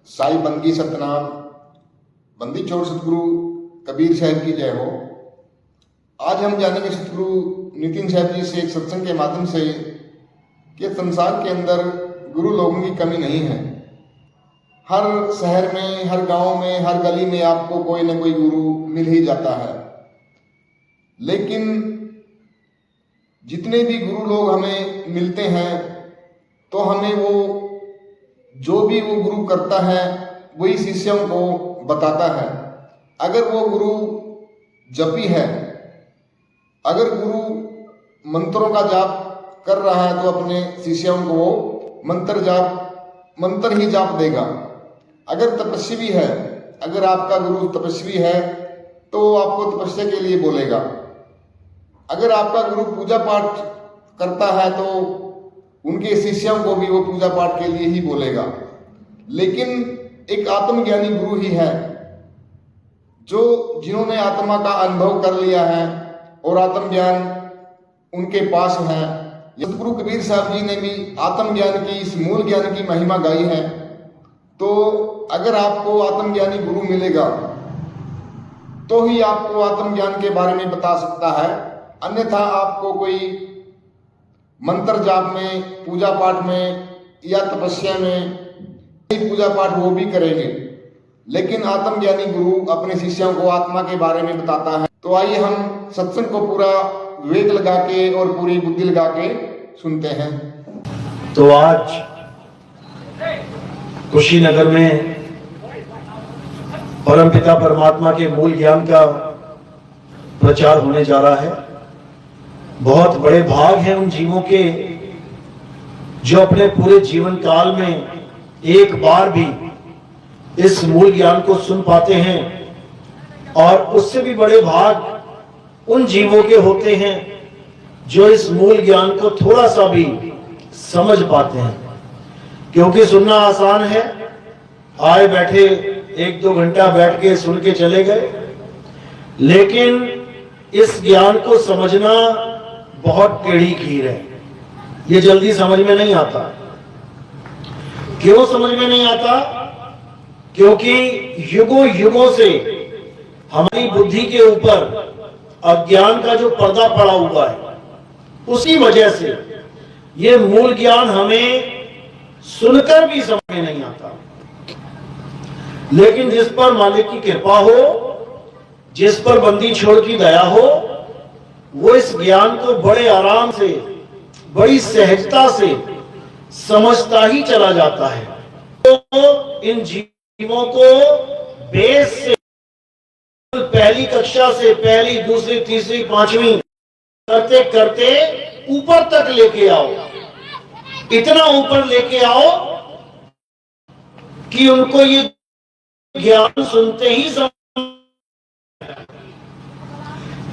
साई बंदी सतनाम, बंदी छोड़ सतगुरु कबीर साहब की जय हो। आज हम जानेंगे सतगुरु नितिन साहब जी से एक सत्संग के माध्यम से कि संसार के अंदर गुरु लोगों की कमी नहीं है। हर शहर में, हर गांव में, हर गली में आपको कोई ना कोई गुरु मिल ही जाता है। लेकिन जितने भी गुरु लोग हमें मिलते हैं तो हमें वो जो भी वो गुरु करता है वही शिष्यों को बताता है। अगर वो गुरु जपी है, अगर गुरु मंत्रों का जाप कर रहा है तो अपने शिष्यों को वो मंत्र ही जाप देगा। अगर तपस्वी है, अगर आपका गुरु तपस्वी है तो आपको तपस्या के लिए बोलेगा। अगर आपका गुरु पूजा पाठ करता है तो उनके शिष्यों को भी वो पूजा पाठ के लिए ही बोलेगा। लेकिन एक आत्मज्ञानी गुरु ही है जो जिन्होंने आत्मा का अनुभव कर लिया है और आत्मज्ञान उनके पास है। सतगुरु कबीर साहब जी ने भी आत्मज्ञान की, इस मूल ज्ञान की महिमा गाई है। तो अगर आपको आत्मज्ञानी गुरु मिलेगा तो ही आपको आत्मज्ञान के बारे में बता सकता है, अन्यथा आपको कोई मंत्र जाप में, पूजा पाठ में या तपस्या में, पूजा पाठ वो भी करेंगे, लेकिन आत्मज्ञानी गुरु अपने शिष्यों को आत्मा के बारे में बताता है। तो आइए हम सत्संग को पूरा विवेक लगा के और पूरी बुद्धि लगा के सुनते हैं। तो आज कुशीनगर में परमपिता परमात्मा के मूल ज्ञान का प्रचार होने जा रहा है। बहुत बड़े भाग हैं उन जीवों के जो अपने पूरे जीवन काल में एक बार भी इस मूल ज्ञान को सुन पाते हैं, और उससे भी बड़े भाग उन जीवों के होते हैं जो इस मूल ज्ञान को थोड़ा सा भी समझ पाते हैं। क्योंकि सुनना आसान है, आए बैठे 1-2 घंटा बैठ के सुन के चले गए, लेकिन इस ज्ञान को समझना बहुत टेढ़ी खीर है। ये जल्दी समझ में नहीं आता। क्यों समझ में नहीं आता? क्योंकि युगों युगों से हमारी बुद्धि के ऊपर अज्ञान का जो पर्दा पड़ा हुआ है, उसी वजह से ये मूल ज्ञान हमें सुनकर भी समझ में नहीं आता। लेकिन जिस पर मालिक की कृपा हो, जिस पर बंदी छोड़ की दया हो, वो इस ज्ञान को बड़े आराम से, बड़ी सहजता से समझता ही चला जाता है। तो इन जीवों को बेस से, पहली कक्षा से पहली, दूसरी, तीसरी, 5वीं करते करते ऊपर तक लेके आओ। इतना ऊपर लेके आओ कि उनको ये ज्ञान सुनते ही समझ।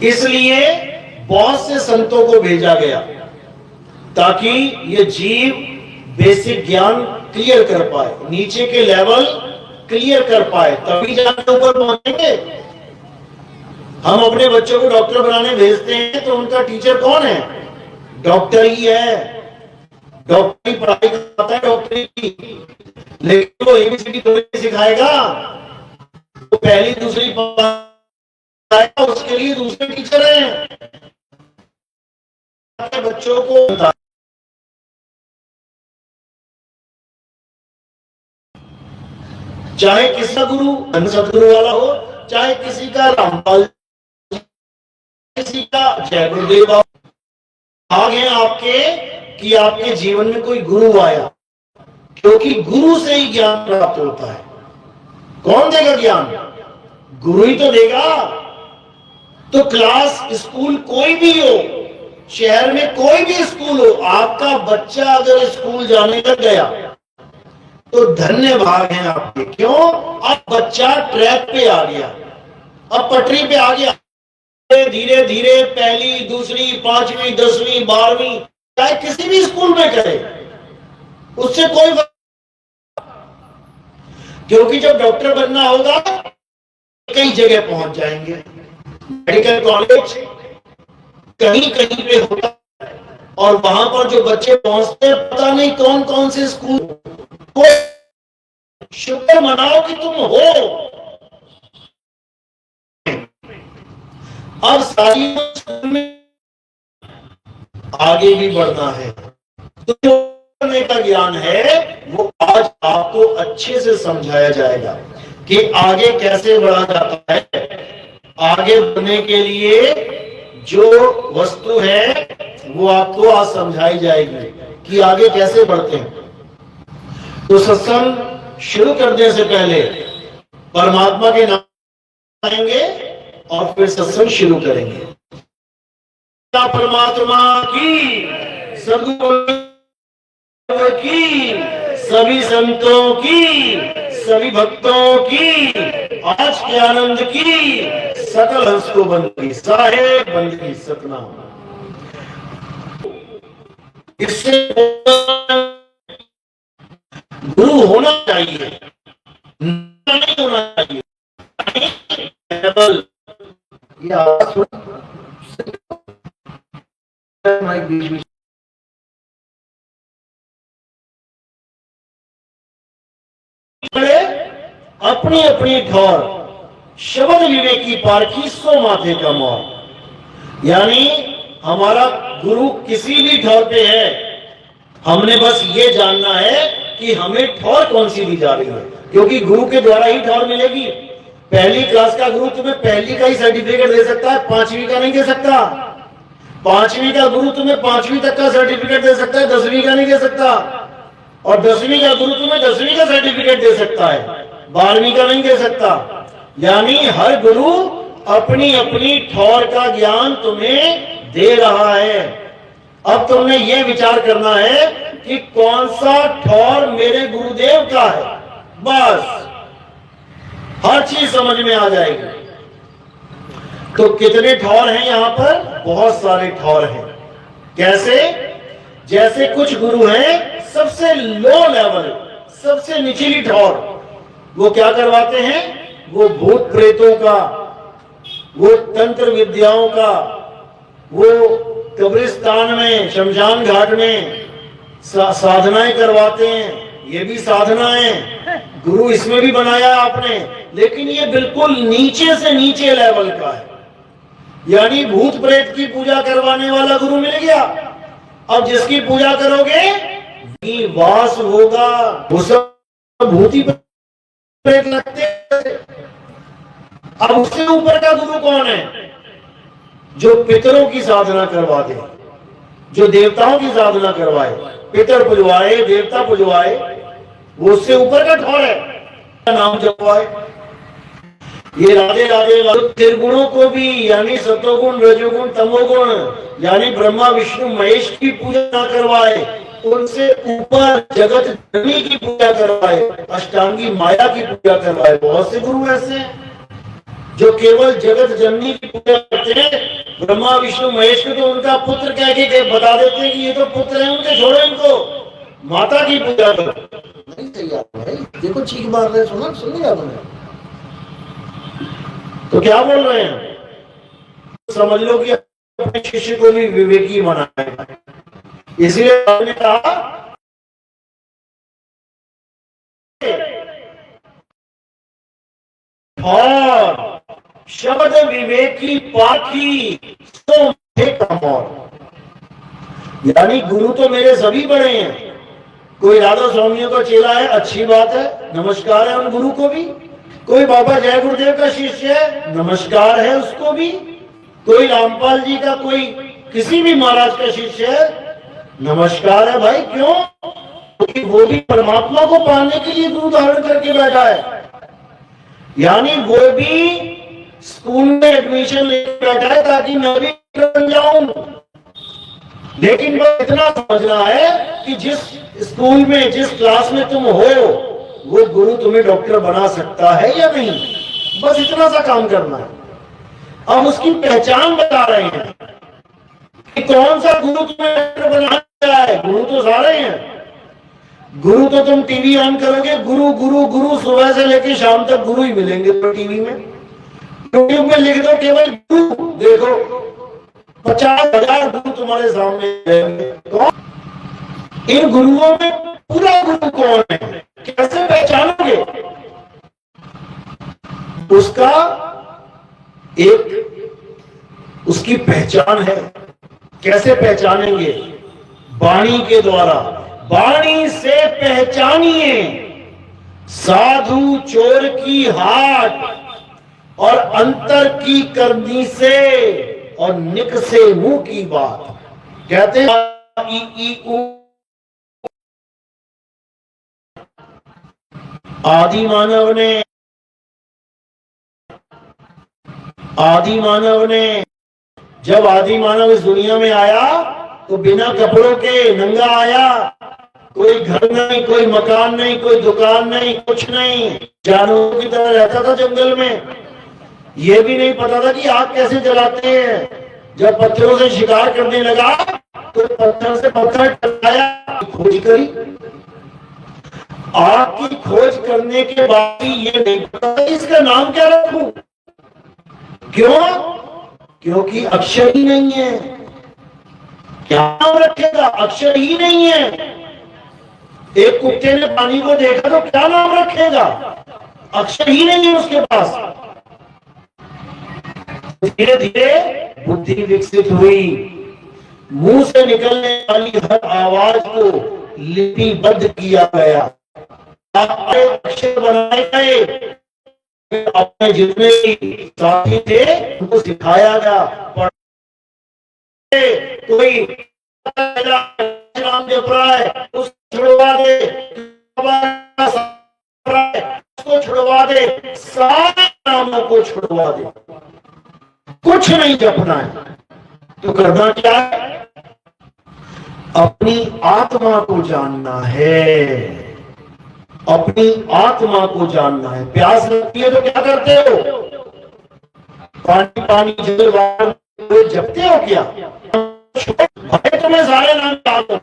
इसलिए बहुत से संतों को भेजा गया ताकि ये जीव बेसिक ज्ञान क्लियर कर पाए, नीचे के लेवल क्लियर कर पाए, तभी जाके ऊपर पहुंचेंगे। हम अपने बच्चों को डॉक्टर बनाने भेजते हैं तो उनका टीचर कौन है? डॉक्टर ही है। डॉक्टर की पढ़ाई करता है, डॉक्टरी की, लेकिन वो एबीसीडी थोड़ी सिखाएगा। वो पहली दूसरी पढ़ाएगा, उसके लिए दूसरे टीचर हैं। बच्चों को चाहे किसी का गुरु सतगुरु वाला हो, चाहे किसी का रामपाल, किसी का जय गुरुदेव, भाग हैं आपके कि आपके जीवन में कोई गुरु आया, क्योंकि गुरु से ही ज्ञान प्राप्त होता है। कौन देगा ज्ञान? गुरु ही तो देगा। तो क्लास, स्कूल कोई भी हो, शहर में कोई भी स्कूल हो, आपका बच्चा अगर स्कूल जाने लग गया तो धन्य भाग हैं आपके। क्यों? अब बच्चा ट्रैक पे आ गया, अब पटरी पे आ गया। धीरे धीरे पहली, दूसरी, 5वीं, 10वीं, 12वीं, चाहे किसी भी स्कूल में करे, उससे कोई, क्योंकि जब डॉक्टर बनना होगा कई जगह पहुंच जाएंगे। मेडिकल कॉलेज कहीं कहीं पे होता है, और वहां पर जो बच्चे पहुंचते हैं, पता नहीं कौन कौन से स्कूल, शुक्र मनाओ कि तुम हो। अब सारी में आगे भी बढ़ना है, तो जो करने का ज्ञान है वो आज आपको अच्छे से समझाया जाएगा कि आगे कैसे बढ़ा जाता है। आगे बढ़ने के लिए जो वस्तु है वो आपको आज समझाई जाएगी कि आगे कैसे बढ़ते हैं। तो सत्संग शुरू करने से पहले परमात्मा के नाम आएंगे और फिर सत्संग शुरू करेंगे। परमात्मा की, सद्गुरु की, सभी संतों की, सभी भक्तों की, आज के आनंद की, सकल हंस को बंदगी, साहेब बंदगी सतनाम। इससे गुरु होना चाहिए, नहीं होना चाहिए। ये आवाज अपनी अपनी ठौर शब्द विवेकी पारखी सो माथे का मोर। यानी हमारा गुरु किसी भी ठौर पे है, हमने बस ये जानना है कि हमें ठौर कौन सी दी जा रही है, क्योंकि गुरु के द्वारा ही ठौर मिलेगी। पहली क्लास का गुरु तुम्हें पहली का ही सर्टिफिकेट दे सकता है, 5वीं का नहीं दे सकता। 5वीं का गुरु तुम्हें 5वीं तक का सर्टिफिकेट दे सकता है, 10वीं का नहीं दे सकता। और 10वीं का गुरु तुम्हें 10वीं का सर्टिफिकेट दे सकता है, 12वीं का नहीं दे सकता। यानी हर गुरु अपनी अपनी ठौर का ज्ञान तुम्हें दे रहा है। अब तुमने ये विचार करना है कि कौन सा ठौर मेरे गुरुदेव का है, बस हर चीज समझ में आ जाएगी। तो कितने ठौर हैं यहां पर? बहुत सारे ठौर हैं। कैसे? जैसे कुछ गुरु हैं सबसे लो लेवल, सबसे निचली ठौर, वो क्या करवाते हैं? वो भूत प्रेतों का, वो तंत्र विद्याओं का, वो कब्रिस्तान में, शमशान घाट में साधनाएं करवाते हैं। ये भी साधनाएं गुरु इसमें भी बनाया आपने, लेकिन ये बिल्कुल नीचे से नीचे लेवल का है। यानी भूत प्रेत की पूजा करवाने वाला गुरु मिल गया। अब जिसकी पूजा करोगे वास होगा, वो सब भूती प्रेत लगते हैं। अब उससे ऊपर का गुरु कौन है? जो पितरों की साधना करवा दे, जो देवताओं की साधना करवाए, पितर पुजवाए, देवता पुजवाए, वो उससे ऊपर का ठौर है। नाम जपवाए। ये राधे राधे त्रिगुणों को भी, यानी सतोगुण, रजोगुण, तमोगुण, यानी ब्रह्मा विष्णु महेश की पूजा ना करवाए, उनसे ऊपर जगत जननी की पूजा करवाए, अष्टांगी माया की पूजा करवाए। बहुत से गुरु ऐसे हैं जो केवल जगत जननी की पूजा करते हैं। ब्रह्मा विष्णु महेश को तो उनका पुत्र कह के बता देते हैं कि ये तो पुत्र है उनके, छोड़ो इनको, माता की पूजा करो। नहीं तैयार, देखो चीख मार रहे, सुना सुन लिया आपने? तो क्या बोल रहे हैं? समझ लो कि अपने शिष्य को भी विवेकी बनाएगा। इसलिए आपने कहा और शब्द विवेकी पाखी तो कमौर। यानी गुरु तो मेरे सभी बड़े हैं। कोई राधा स्वामियों का चेला है, अच्छी बात है, नमस्कार है उन गुरु को भी। कोई बाबा जय गुरुदेव का शिष्य है, नमस्कार है उसको भी। कोई रामपाल जी का, कोई किसी भी महाराज का शिष्य है, नमस्कार है भाई। क्यों? क्योंकि वो भी परमात्मा को पाने के लिए गुरु धारण करके बैठा है। यानी वो भी स्कूल में एडमिशन लेकर बैठा है ताकि मैं भी बन जाऊं। लेकिन वो इतना समझना है कि जिस स्कूल में, जिस क्लास में तुम हो, वो गुरु तुम्हें डॉक्टर बना सकता है या नहीं, बस इतना सा काम करना है। अब उसकी पहचान बता रहे हैं कि कौन सा गुरु तुम्हें डॉक्टर बनाना है। गुरु तो सारे हैं। गुरु तो तुम टीवी ऑन करोगे, गुरु गुरु गुरु, सुबह से लेकर शाम तक गुरु ही मिलेंगे। तो टीवी में, यूट्यूब में लिख दो केवल गुरु, देखो 50,000 गुरु तुम्हारे सामने रहेंगे। कौन इन गुरुओं में? पूरा गुरु कौन है, कैसे पहचानोगे? उसका एक उसकी पहचान है। कैसे पहचानेंगे? वाणी के द्वारा। वाणी से पहचानिए साधु चोर की हाट, और अंतर की करनी से और निक से मुंह की बात। कहते हैं ई ई उ। आदि मानव ने जब आदि मानव इस दुनिया में आया तो बिना कपड़ों के नंगा आया। कोई घर नहीं, कोई मकान नहीं, कोई दुकान नहीं, कुछ नहीं। जानवरों की तरह रहता था जंगल में। ये भी नहीं पता था कि आग कैसे जलाते हैं। जब पत्थरों से शिकार करने लगा तो पत्थर से पत्थर टकराया, खोज करी। आग की खोज करने के बाद भी ये नहीं पता इसका नाम क्या रखूं। क्यों? क्योंकि अक्षर ही नहीं है। क्या नाम रखेगा? अक्षर ही नहीं है। एक कुत्ते ने पानी को देखा तो क्या नाम रखेगा? अक्षर ही नहीं है उसके पास। धीरे धीरे बुद्धि विकसित हुई। मुंह से निकलने वाली हर आवाज को लिपिबद्ध किया गया, अक्षर बनाए गए। अपने जितने साथी थे उनको सिखाया गया। कोई नाम जप रहा है उसको छुड़वा दे, उसको छुड़वा दे, सारे नामों को छुड़वा दे। कुछ नहीं जपना है। तो करना क्या है? अपनी आत्मा को जानना है। अपनी आत्मा को जानना है। प्यास लगती है तो क्या करते हो? पानी पानी जल वाटर जपते हो क्या? भाई तुम्हें सारे नाम याद हो।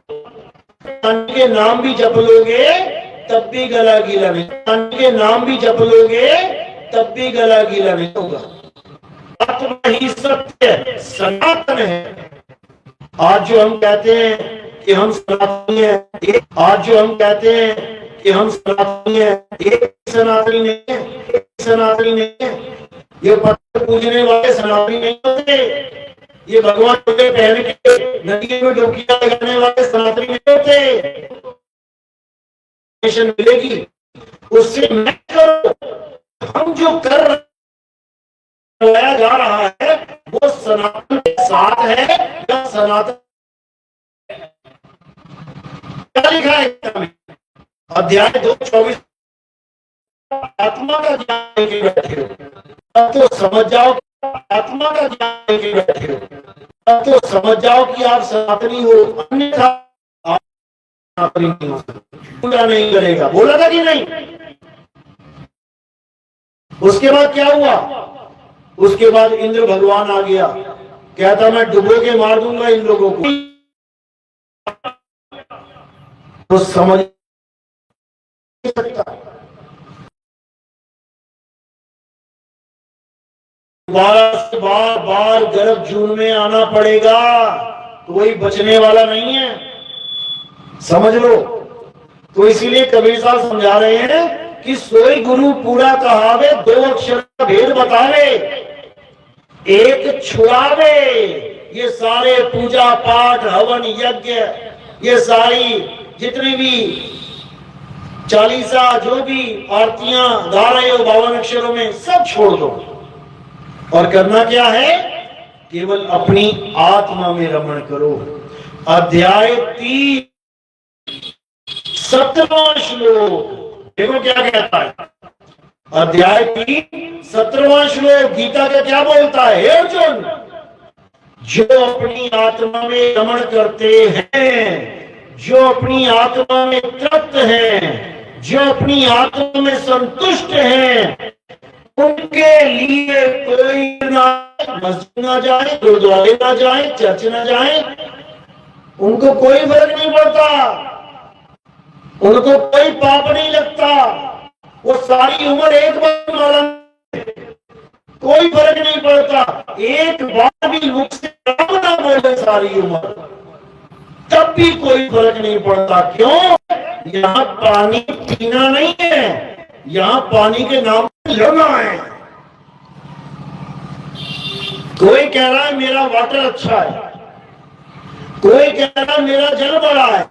पानी के नाम भी जप लोगे तब भी गला गीला नहीं। पानी के नाम भी जप लोगे तब भी गला गीला नहीं होगा। आत्मा ही सत्य है, सनातन है। आज जो हम कहते हैं कि हम सनातनी हैं, आज जो हम कहते हैं कि हम सनातनी हैं, एक सनातनी नहीं है, एक सनातनी नहीं है। ये पत्थर पूजने वाले सनातनी नहीं होते। ये भगवान के पहन के नदी में डुबकियां लगाने वाले सनातनी नहीं होते। मिलेगी उससे मैं करो। हम जो कर लाया जा रहा है वो सनातन के साथ है या सनातन? क्या लिखा है अध्याय 2:24? आत्मा का ज्ञान लेके बैठे हो अब तो समझ जाओ। आत्मा का ज्ञान लेके बैठे हो अब तो समझ जाओ कि आप सनातनी हो, अन्यथा आप सनातनी नहीं हो सकते। पूरा नहीं करेगा। बोला था कि नहीं? उसके बाद क्या हुआ? उसके बाद इंद्र भगवान आ गया। कहता मैं डुबो के मार दूंगा इन लोगों को। तो समझ नहीं सकता। बार बार गर्भ जून में आना पड़ेगा। कोई बचने वाला नहीं है, समझ लो। तो इसीलिए कबीर साहब समझा रहे हैं कि सोई गुरु पूरा कहावे, 2 अक्षर का भेद बतावे, एक छुड़ावे। ये सारे पूजा पाठ हवन यज्ञ, ये सारी जितनी भी चालीसा जो भी आरतियां गा रहे हो 52 अक्षरों में, सब छोड़ दो। और करना क्या है? केवल अपनी आत्मा में रमण करो। अध्याय 3 17वां श्लोक देखो क्या कहता है। अध्याय 3 17वां श्लोक गीता का क्या बोलता है? हे अर्जुन, जो अपनी आत्मा में रमण करते हैं, जो अपनी आत्मा में तृप्त हैं, जो अपनी आत्मा में संतुष्ट हैं, उनके लिए कोई ना मस्जिद ना जाए, गुरुद्वारे ना जाए, चर्च ना जाए, उनको कोई फर्क नहीं पड़ता। उनको कोई पाप नहीं लगता। वो सारी उम्र एक बार माला, कोई फर्क नहीं पड़ता। एक बार भी मुख से राम ना बोले सारी उम्र, तब भी कोई फर्क नहीं पड़ता। क्यों? यहाँ पानी पीना नहीं है, यहाँ पानी के नाम पर लड़ना है। कोई कह रहा है मेरा वाटर अच्छा है, कोई कह रहा है मेरा जल बड़ा है,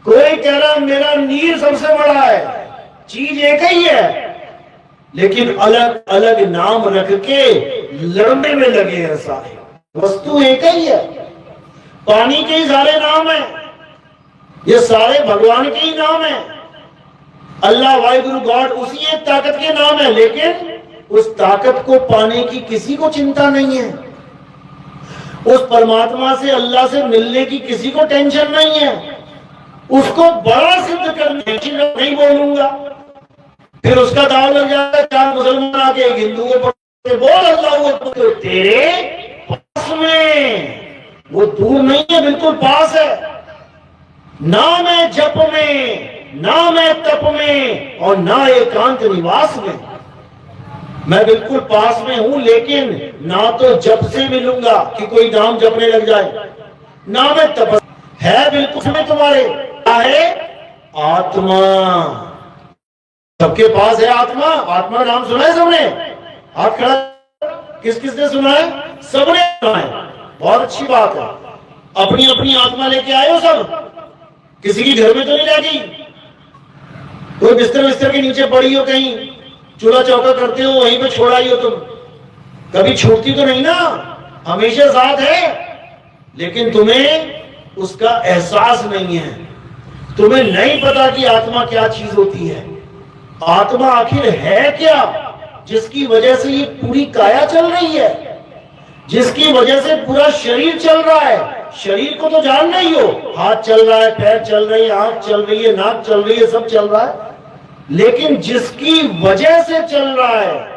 कोई कह रहा है मेरा नीर सबसे बड़ा है। चीज एक ही है, लेकिन अलग अलग नाम रख के लड़ने में लगे हैं सारे। वस्तु एक ही है, पानी के ही सारे नाम है, ये सारे भगवान के ही नाम है। अल्लाह वाहिगुरु गॉड उसी एक ताकत के नाम है, लेकिन उस ताकत को पाने की किसी को चिंता नहीं है। उस परमात्मा से, अल्लाह से मिलने की किसी को टेंशन नहीं है। उसको बड़ा सिद्ध करने की नहीं बोलूंगा, फिर उसका दाव लग जाता है। चार मुसलमान आके एक हिंदू को पढ़ते बोल अल्लाह अकबर, तेरे पास में, वो दूर नहीं है, बिल्कुल पास है। नाम है जप में, नाम है तप में, और ना एकांत निवास में। मैं बिल्कुल पास में हूं, लेकिन ना तो जप से मिलूंगा कि कोई नाम जपने लग जाए, ना मैं तप है बिल्कुल में तुम्हारे। क्या है? आत्मा। सबके पास है आत्मा। आत्मा का नाम सुना है सबने? हाथ खड़ा, किस किसने सुना है? सबने सुना है। बहुत अच्छी बात है। अपनी अपनी आत्मा लेके आए हो सब, किसी की घर में तो नहीं रह गई? कोई बिस्तर बिस्तर के नीचे पड़ी हो, कहीं चूल्हा चौका करते हो वहीं पे छोड़ आई हो तुम, कभी छूटती तो नहीं ना, हमेशा साथ है। लेकिन तुम्हें उसका एहसास नहीं है, तुम्हें नहीं पता कि आत्मा क्या चीज होती है। आत्मा आखिर है क्या, जिसकी वजह से ये पूरी काया चल रही है, जिसकी वजह से पूरा शरीर चल रहा है। शरीर को तो जान नहीं हो, हाथ चल रहा है, पैर चल रही है, आंख चल रही है, नाक चल रही है, सब चल रहा है, लेकिन जिसकी वजह से चल रहा है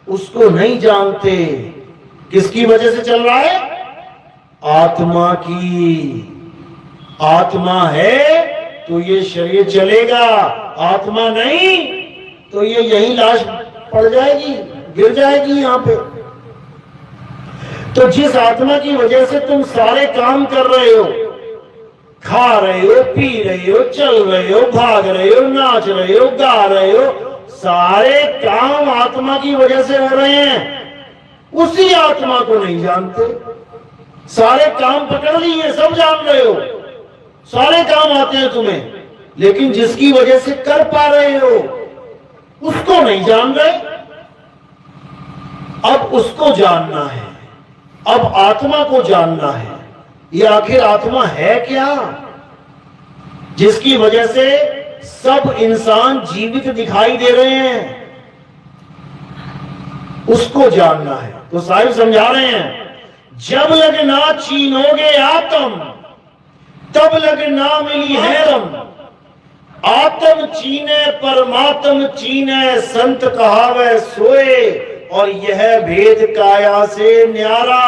उसको नहीं जानते। किसकी वजह से चल रहा है? आत्मा की। आत्मा है तो ये शरीर चलेगा, आत्मा नहीं तो ये यही लाश पड़ जाएगी, गिर जाएगी यहां पे। तो जिस आत्मा की वजह से तुम सारे काम कर रहे हो, खा रहे हो, पी रहे हो, चल रहे हो, भाग रहे हो, नाच रहे हो, गा रहे हो, सारे काम आत्मा की वजह से हो रहे हैं। उसी आत्मा को नहीं जानते। सारे काम पकड़ लिए, सब जान रहे हो, सारे काम आते हैं तुम्हें, लेकिन जिसकी वजह से कर पा रहे हो उसको नहीं जान रहे। अब उसको जानना है, अब आत्मा को जानना है। ये आखिर आत्मा है क्या, जिसकी वजह से सब इंसान जीवित दिखाई दे रहे हैं, उसको जानना है। तो साहिब समझा रहे हैं, जब लग ना चीनोगे आत्म, तब लग ना मिली है रम। आत्म चीने परमात्म चीने, संत कहावे सोए, और यह भेद काया से न्यारा,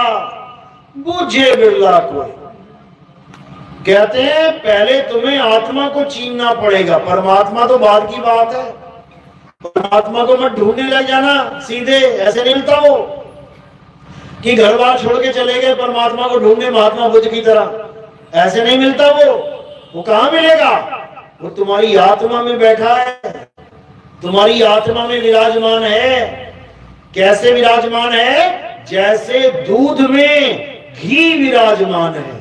बूझे बिरला कोई। कहते हैं पहले तुम्हें आत्मा को चीनना पड़ेगा, परमात्मा तो बाद की बात है। परमात्मा को मत ढूंढने लग जाना सीधे, ऐसे नहीं मिलता वो कि घर बार छोड़ के चले गए परमात्मा को ढूंढने महात्मा बुद्ध की तरह, ऐसे नहीं मिलता वो कहां मिलेगा? वो तुम्हारी आत्मा में बैठा है, तुम्हारी आत्मा में विराजमान है। कैसे विराजमान है? जैसे दूध में घी विराजमान है।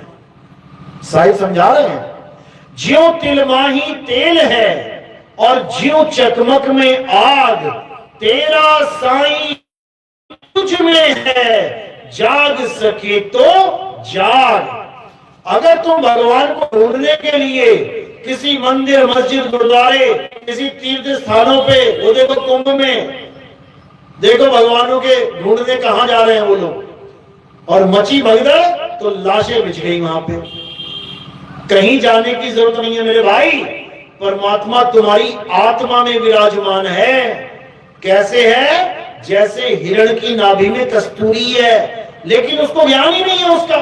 साहिब समझा रहे हैं, ज्यों तिलमाही तेल है और ज्यों चकमक में आग, तेरा साईं तुझ में है, जाग सके तो जाग। अगर तुम भगवान को ढूंढने के लिए किसी मंदिर, मस्जिद, गुरुद्वारे, किसी तीर्थ स्थानों पे, वो देखो कुंभ में देखो भगवानों के ढूंढने कहां जा रहे हैं वो लोग, और मची भगदड़ तो लाशें बिछ गई वहां पे। कहीं जाने की जरूरत नहीं है मेरे भाई, परमात्मा तुम्हारी आत्मा में विराजमान है। कैसे है? जैसे हिरण की नाभि में कस्तूरी है, लेकिन उसको ज्ञान ही नहीं है उसका।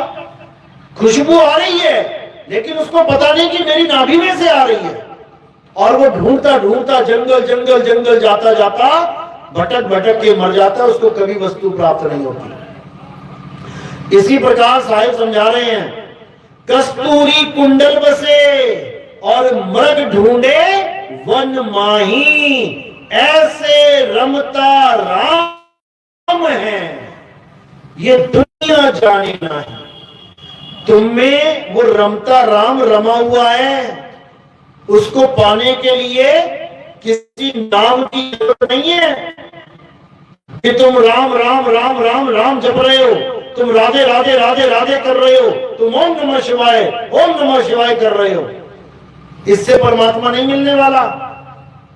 खुशबू आ रही है, लेकिन उसको पता नहीं कि मेरी नाभि में से आ रही है। और वो ढूंढता ढूंढता जंगल जंगल जंगल जाता जाता भटक भटक के मर जाता है, उसको कभी वस्तु प्राप्त नहीं होती। इसी प्रकार साहिब समझा रहे हैं, कस्तूरी कुंडल बसे और मृग ढूंढे वन माही, ऐसे रमता राम है। ये दुनिया जाने ना है। तुम में वो रमता राम रमा हुआ है, उसको पाने के लिए किसी नाम की जरूरत नहीं है कि तुम राम राम राम राम राम जप रहे हो, तुम राधे राधे राधे राधे कर रहे हो, तुम ओम नमः शिवाय कर रहे हो। इससे परमात्मा नहीं मिलने वाला।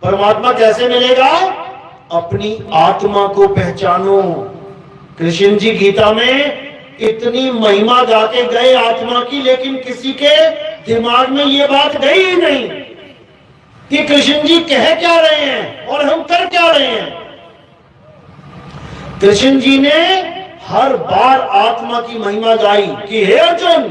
परमात्मा कैसे मिलेगा? अपनी आत्मा को पहचानो। कृष्ण जी गीता में इतनी महिमा गा के गए आत्मा की, लेकिन किसी के दिमाग में ये बात गई ही नहीं कि कृष्ण जी कह क्या रहे हैं और हम कर क्या रहे हैं। कृष्ण जी ने हर बार आत्मा की महिमा गाई कि हे अर्जुन,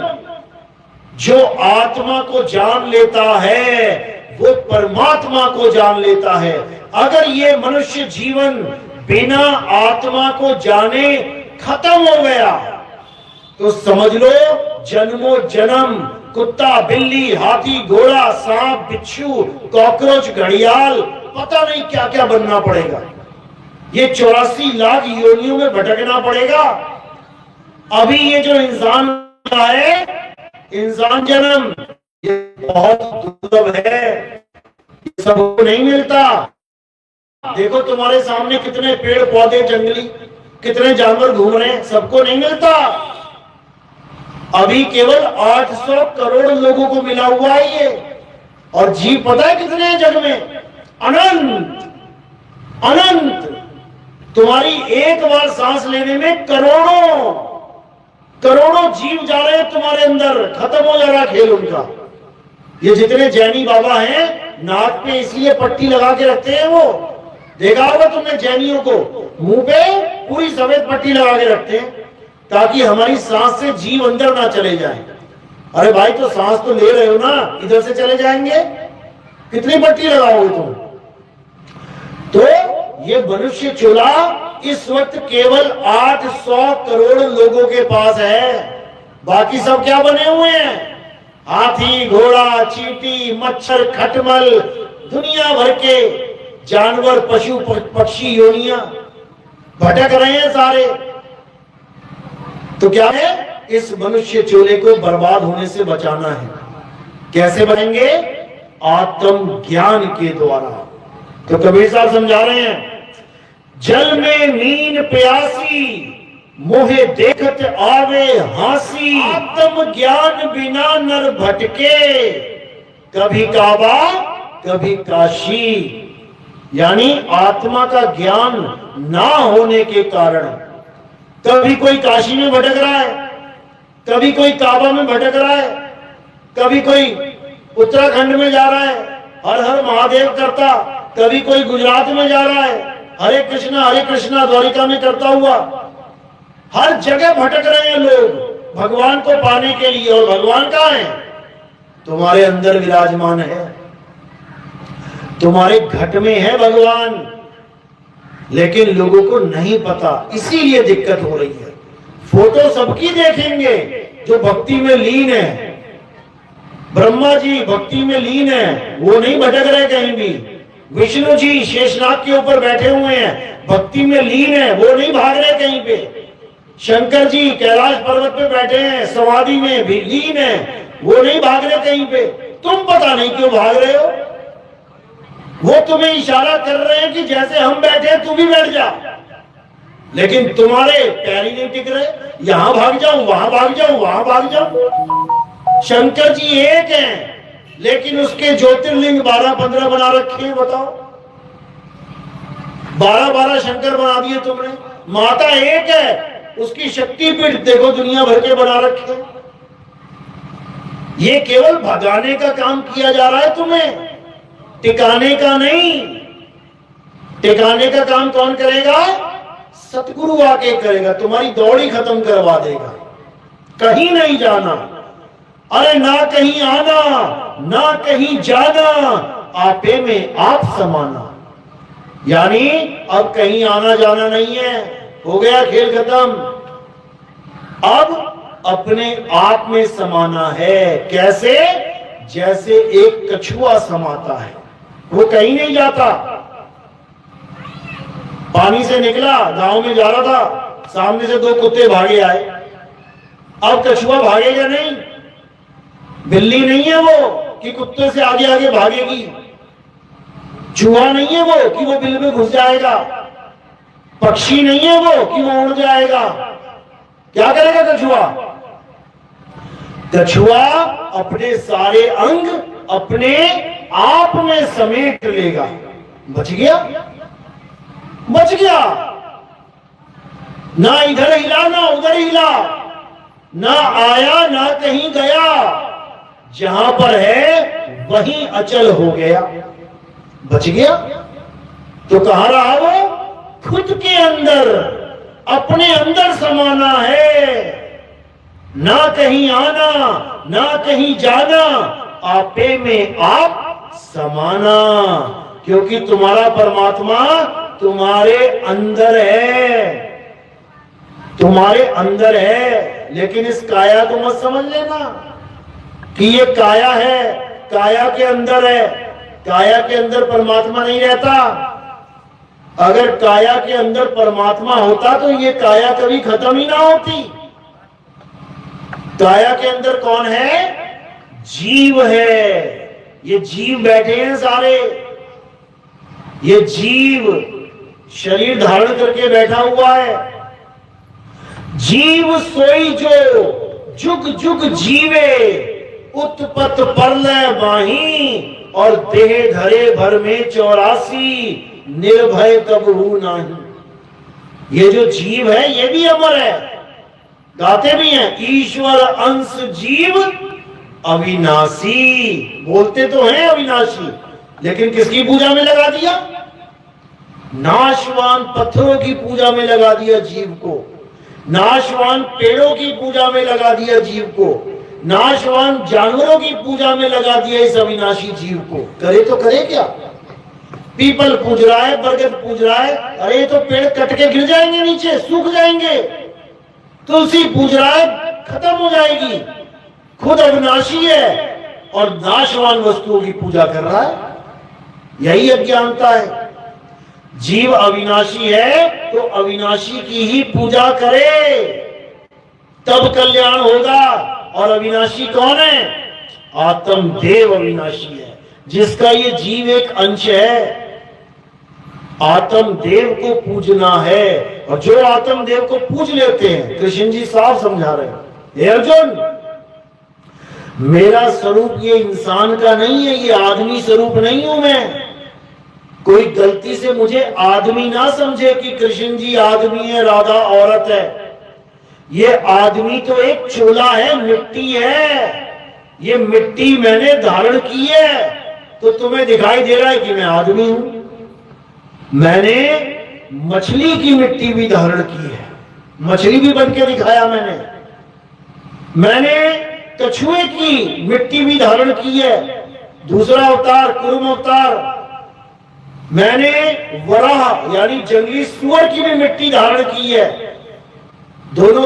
जो आत्मा को जान लेता है वो परमात्मा को जान लेता है। अगर ये मनुष्य जीवन बिना आत्मा को जाने खत्म हो गया तो समझ लो जन्मों जन्म कुत्ता बिल्ली हाथी घोड़ा सांप बिच्छू कॉकरोच घड़ियाल पता नहीं क्या क्या बनना पड़ेगा। ये 84 लाख योनियों में भटकना पड़ेगा। अभी ये जो इंसान है, इंसान जन्म, ये बहुत दुर्लभ है, सबको नहीं मिलता। देखो तुम्हारे सामने कितने पेड़ पौधे जंगली, कितने जानवर घूम रहे हैं, सबको नहीं मिलता। अभी केवल 800 करोड़ लोगों को मिला हुआ है ये, और जीव पता है कितने हैं जग में? अनंत अनंत। तुम्हारी एक बार सांस लेने में करोड़ों करोड़ों जीव जा रहे हैं तुम्हारे अंदर, खत्म हो जा रहा खेल उनका। ये जितने जैनी बाबा हैं नाक पे इसलिए पट्टी लगा के रखते हैं, वो देखा होगा तुमने जैनियों को, मुंह पे पूरी सफेद पट्टी लगा के रखते हैं ताकि हमारी सांस से जीव अंदर ना चले जाए। अरे भाई तो सांस तो ले रहे हो ना, इधर से चले जाएंगे, कितनी पट्टी लगाओगे तुम? तो ये मनुष्य चूल्हा इस वक्त केवल 800 करोड़ लोगों के पास है। बाकी सब क्या बने हुए हैं? हाथी घोड़ा चींटी मच्छर खटमल, दुनिया भर के जानवर पशु पक्षी योनियां भटक रहे हैं सारे। तो क्या है? इस मनुष्य चूल्हे को बर्बाद होने से बचाना है। कैसे बनेंगे? आत्म ज्ञान के द्वारा। तो कबीर साहब समझा रहे हैं, जल में नीन प्यासी मोहे देखत आवे हासी, आत्म ज्ञान बिना नर भटके, कभी काबा कभी काशी। यानी आत्मा का ज्ञान ना होने के कारण कभी कोई काशी में भटक रहा है, कभी कोई काबा में भटक रहा है, कभी कोई उत्तराखंड में जा रहा है हर हर महादेव करता, कभी कोई गुजरात में जा रहा है हरे कृष्णा द्वारिका में करता हुआ। हर जगह भटक रहे हैं लोग भगवान को पाने के लिए। और भगवान कहाँ है? तुम्हारे अंदर विराजमान है, तुम्हारे घट में है भगवान, लेकिन लोगों को नहीं पता, इसीलिए दिक्कत हो रही है। फोटो सबकी देखेंगे जो भक्ति में लीन है। ब्रह्मा जी भक्ति में लीन है, वो नहीं भटक रहे कहीं भी। विष्णु जी शेषनाग के ऊपर बैठे हुए हैं, भक्ति में लीन है, वो नहीं भाग रहे कहीं पे। शंकर जी कैलाश पर्वत पे बैठे हैं, समाधि में भी लीन है, वो नहीं भाग रहे कहीं पे। तुम पता नहीं क्यों भाग रहे हो। वो तुम्हें इशारा कर रहे हैं कि जैसे हम बैठे हैं तू भी बैठ जा, लेकिन तुम्हारे पैर ही नहीं टिक रहे। यहां भाग जाऊं, वहां भाग जाऊं, वहां भाग जाऊं। शंकर जी एक हैं, लेकिन उसके ज्योतिर्लिंग 12-15 बना रखे हैं। बताओ, 12-12 शंकर बना दिए तुमने। माता एक है, उसकी शक्तिपीठ देखो दुनिया भर के बना रखे हैं। ये केवल भगाने का काम किया जा रहा है तुम्हें, टिकाने का नहीं। टिकाने का काम कौन करेगा? सतगुरु आके करेगा, तुम्हारी दौड़ी खत्म करवा देगा। कहीं नहीं जाना, अरे ना कहीं आना ना कहीं जाना, आपे में आप समाना। यानी अब कहीं आना जाना नहीं है, हो गया खेल खत्म। अब अपने आप में समाना है। कैसे? जैसे एक कछुआ समाता है, वो कहीं नहीं जाता। पानी से निकला, गांव में जा रहा था, सामने से 2 कुत्ते भागे आए। अब कछुआ भागेगा नहीं, बिल्ली नहीं है वो कि कुत्ते से आगे आगे भागेगी, चूहा नहीं है वो कि वो बिल में घुस जाएगा, पक्षी नहीं है वो कि वो उड़ जाएगा। क्या करेगा कछुआ? कछुआ अपने सारे अंग अपने आप में समेट लेगा। बच गया, बच गया। ना इधर हिला ना उधर हिला, ना आया ना कहीं गया, जहां पर है वहीं अचल हो गया। बच गया। तो कहां रहा वो? खुद के अंदर, अपने अंदर समाना है। ना कहीं आना ना कहीं जाना, आपे में आप समाना। क्योंकि तुम्हारा परमात्मा तुम्हारे अंदर है, तुम्हारे अंदर है। लेकिन इस काया को मत समझ लेना कि ये काया है, काया के अंदर है। काया के अंदर परमात्मा नहीं रहता। अगर काया के अंदर परमात्मा होता तो ये काया कभी खत्म ही ना होती। काया के अंदर कौन है? जीव है। ये जीव बैठे हैं सारे। ये जीव शरीर धारण करके बैठा हुआ है। जीव सोई जो जुग जुग जीवे, उत्पत परलय माही, और देह धरे भर में 84, निर्भय कबहू नहीं। ये जो जीव है ये भी अमर है। गाते भी हैं, ईश्वर अंश जीव अविनाशी। बोलते तो हैं अविनाशी, लेकिन किसकी पूजा में लगा दिया? नाशवान पत्थरों की पूजा में लगा दिया जीव को, नाशवान पेड़ों की पूजा में लगा दिया जीव को, नाशवान जानवरों की पूजा में लगा दिया इस अविनाशी जीव को। करे तो करे क्या? पीपल पूज रहा है, बरगद पूज रहा है, अरे तो पेड़ कट के गिर जाएंगे, नीचे सूख जाएंगे। तुलसी पूज रहा है, खत्म हो जाएगी। खुद अविनाशी है और नाशवान वस्तुओं की पूजा कर रहा है। यही अज्ञानता है। जीव अविनाशी है तो अविनाशी की ही पूजा करे, तब कल्याण होगा। और अविनाशी कौन है? आत्मदेव अविनाशी है, जिसका ये जीव एक अंश है। आत्मदेव को पूजना है, और जो आत्मदेव को पूज लेते हैं, कृष्ण जी साफ समझा रहे हैं, हे अर्जुन, मेरा स्वरूप ये इंसान का नहीं है, ये आदमी स्वरूप नहीं हूं मैं। कोई गलती से मुझे आदमी ना समझे कि कृष्ण जी आदमी है, राधा औरत है। ये आदमी तो एक चोला है, मिट्टी है। ये मिट्टी मैंने धारण की है, तो तुम्हें दिखाई दे रहा है कि मैं आदमी हूं। मैंने मछली की मिट्टी भी धारण की है, मछली भी बन के दिखाया मैंने कछुए की मिट्टी भी धारण की है, दूसरा अवतार कुर्म अवतार। मैंने वराह यानी जंगली सुअर की भी मिट्टी धारण की है। दोनों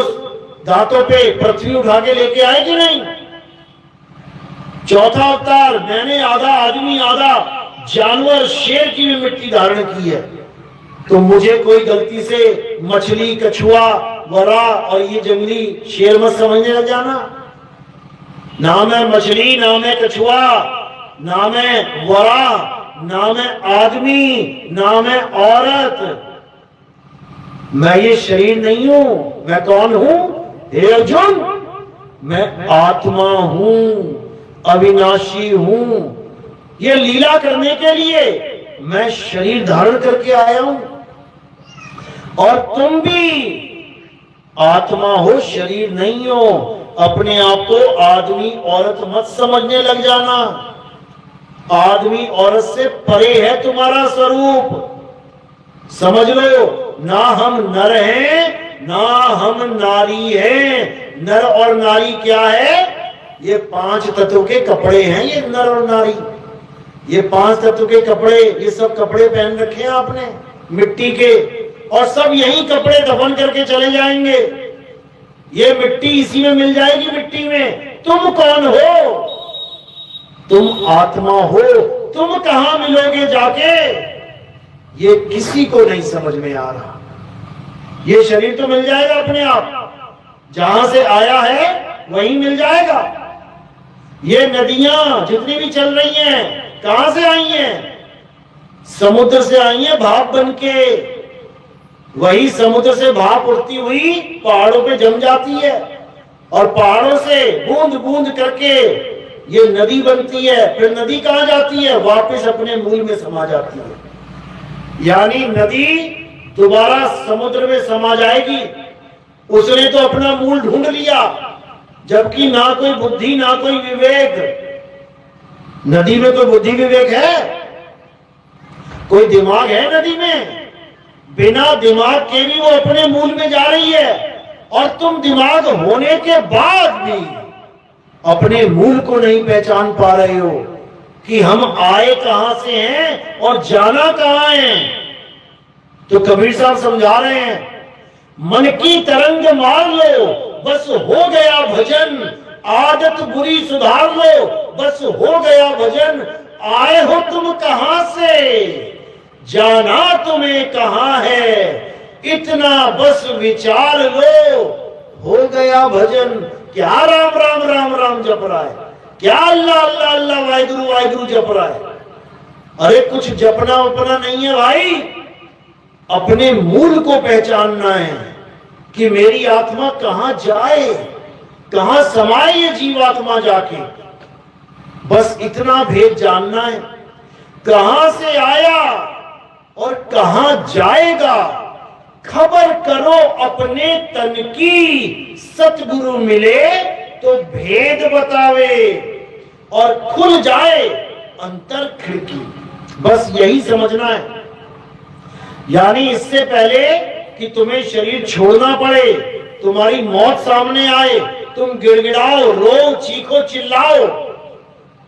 दांतों पे पृथ्वी उठा के लेके आए कि नहीं? चौथा अवतार मैंने आधा आदमी आधा जानवर शेर की भी मिट्टी धारण की है। तो मुझे कोई गलती से मछली, कछुआ, वरा और ये जंगली शेर मत समझने लग जाना। ना मैं मछली, ना मैं कछुआ, ना मैं वरा, ना मैं आदमी, ना मैं औरत। मैं ये शरीर नहीं हूं। मैं कौन हूं? हे अर्जुन, मैं आत्मा हूं, अविनाशी हूं। ये लीला करने के लिए मैं शरीर धारण करके आया हूं। और तुम भी आत्मा हो, शरीर नहीं हो। अपने आप को आदमी औरत मत समझने लग जाना। आदमी औरत से परे है तुम्हारा स्वरूप। समझ लो, ना हम नर हैं ना हम नारी हैं। नर और नारी क्या है? ये 5 तत्व के कपड़े हैं। ये नर और नारी, ये 5 तत्व के कपड़े, ये सब कपड़े पहन रखे हैं आपने मिट्टी के, और सब यही कपड़े दफन करके चले जाएंगे। ये मिट्टी इसी में मिल जाएगी, मिट्टी में। तुम कौन हो? तुम आत्मा हो। तुम कहां मिलोगे जाके? ये किसी को नहीं समझ में आ रहा। ये शरीर तो मिल जाएगा अपने आप, जहां से आया है वहीं मिल जाएगा। ये नदियां जितनी भी चल रही हैं कहां से आई हैं? समुद्र से आई हैं भाप बन के। वही समुद्र से भाप उठती हुई पहाड़ों पे जम जाती है और पहाड़ों से बूंद बूंद करके ये नदी बनती है। फिर नदी कहां जाती है? वापस अपने मूल में समा जाती है। यानी नदी दोबारा समुद्र में समा जाएगी। उसने तो अपना मूल ढूंढ लिया, जबकि ना कोई बुद्धि ना कोई विवेक। नदी में कोई बुद्धि विवेक है? कोई दिमाग है नदी में? बिना दिमाग के भी वो अपने मूल में जा रही है। और तुम दिमाग होने के बाद भी अपने मूल को नहीं पहचान पा रहे हो कि हम आए कहां से हैं और जाना कहां है। तो कबीर साहब समझा रहे हैं, मन की तरंग मार लो बस हो गया भजन, आदत बुरी सुधार लो बस हो गया भजन। आए हो तुम कहां से, जाना तुम्हें कहां है, इतना बस विचार लो हो गया भजन। क्या राम राम राम राम जप रहा है, क्या अल्लाह अल्लाह अल्लाह वाहिगुरु वाहिगुरु जप रहा है। अरे कुछ जपना उपना नहीं है भाई, अपने मूल को पहचानना है कि मेरी आत्मा कहां जाए, कहां समाए ये जीवात्मा जाके। बस इतना भेद जानना है, कहां से आया और कहां जाएगा खबर करो अपने तन की। सतगुरु मिले तो भेद बतावे और खुल जाए अंतर खिड़की। बस यही समझना है। यानी इससे पहले कि तुम्हें शरीर छोड़ना पड़े, तुम्हारी मौत सामने आए, तुम गिड़गिड़ाओ, रो, चीखो, चिल्लाओ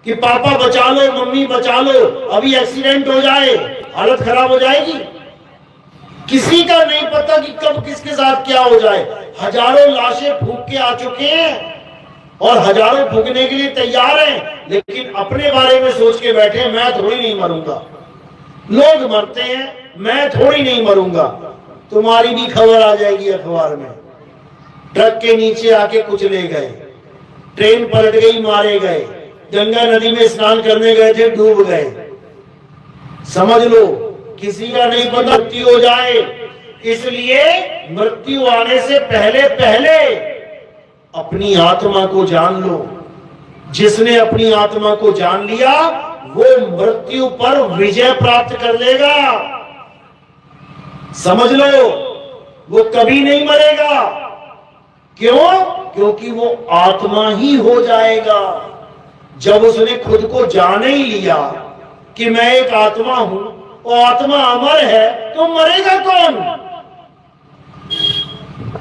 कि पापा बचा लो, मम्मी बचा लो, अभी एक्सीडेंट हो जाए, हालत खराब हो जाएगी। किसी का नहीं पता कि कब किसके साथ क्या हो जाए। हजारों लाशें फूंक के आ चुके हैं और हजारों फूंकने के लिए तैयार हैं, लेकिन अपने बारे में सोच के बैठे, मैं थोड़ी नहीं मरूंगा। लोग मरते हैं, मैं थोड़ी नहीं मरूंगा। तुम्हारी भी खबर आ जाएगी अखबार में, ट्रक के नीचे आके कुचले गए, ट्रेन पलट गई, मारे गए, गंगा नदी में स्नान करने गए थे, डूब गए। समझ लो किसी का नहीं पता मृत्यु हो जाए। इसलिए मृत्यु आने से पहले पहले अपनी आत्मा को जान लो। जिसने अपनी आत्मा को जान लिया वो मृत्यु पर विजय प्राप्त कर लेगा। समझ लो वो कभी नहीं मरेगा। क्यों? क्योंकि वो आत्मा ही हो जाएगा। जब उसने खुद को जान ही लिया कि मैं एक आत्मा हूं और आत्मा अमर है, तो मरेगा कौन?